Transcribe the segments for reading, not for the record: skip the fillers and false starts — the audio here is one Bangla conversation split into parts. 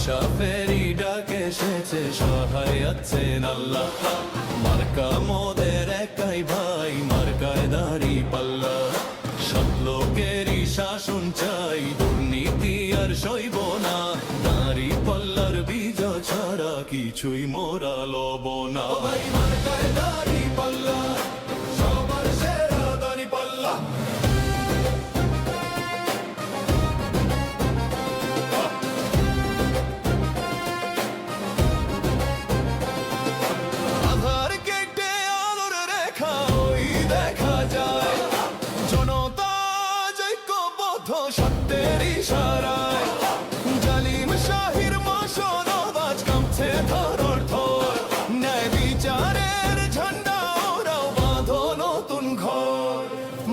ইনসাফেরই ডাক এসেছে, সহায় আছেন আল্লাহ। মার্কা মোদের একাই ভাই, মার্কায় দাঁড়িপাল্লা। সৎ লোকেরই শাসন চাই, দুর্নীতি আর সইব না। দাঁড়িপাল্লার বিজয় ছাড়া কিছুই মোরা লব না। ভাই মার্কায় দাঁড়িপাল্লা, সবার সেরা দাঁড়িপাল্লা। আধার কেটে আলোর রেখা ওই দেখা যায়, জনতা ঐক্যবদ্ধ সত্যের ইশারায়। জালিম শাহির মশানবাজ কাঁপছে ধরর ধর, ন্যায় বিচারের ঝান্ডা ওরাও বাঁধো নতুন ঘর।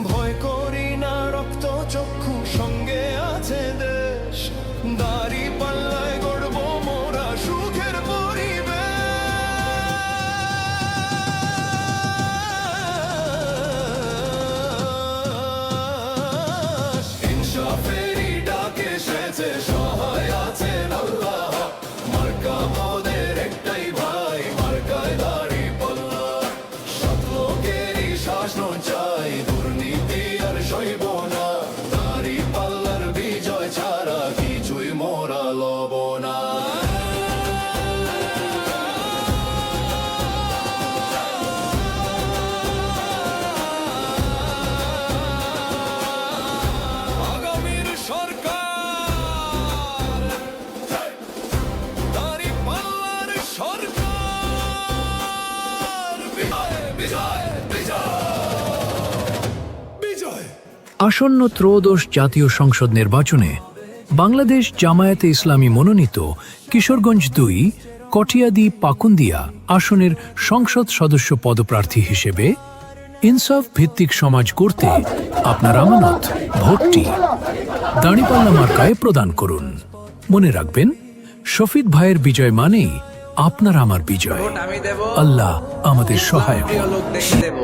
ভয় করি না রক্ত চক্ষু, সঙ্গে আছে দেশ। দাঁড়িপাল্লায় গড়ব মোরা সুখের পরিবেশ। ইনসাফেরই ডাক এসেছে, সহায় আছেন আল্লাহ। মার্কা মোদের একটাই ভাই, মার্কায় দাঁড়িপাল্লা। সৎ লোকেরই শাসন চাই, দুর্নীতি আর সইব না। দাঁড়িপাল্লার বিজয় ছাড়া কিছুই মোরা লব না। আগামীর সরকার, দাঁড়িপাল্লার সরকার। বিজয় বিজয় বিজয় বিজয়। আসন্ন ত্রয়োদশ জাতীয় সংসদ নির্বাচনে বাংলাদেশ জামায়াতে ইসলামী মনোনীত কিশোরগঞ্জ ২ কটিয়াদি পাকুন্দিয়া আসনের সংসদ সদস্য পদপ্রার্থী হিসেবে ইনসাফ ভিত্তিক সমাজ করতে আপনার আমানত ভোটটি দাঁড়িপাল্লা মার্কায় প্রদান করুন। মনে রাখবেন, শফিক ভাইয়ের বিজয় মানেই আপনার আমার বিজয়। ভোট আমি দেব, আল্লাহ আমাদের সহায় প্রিয় হন। লোক দেখে দেব।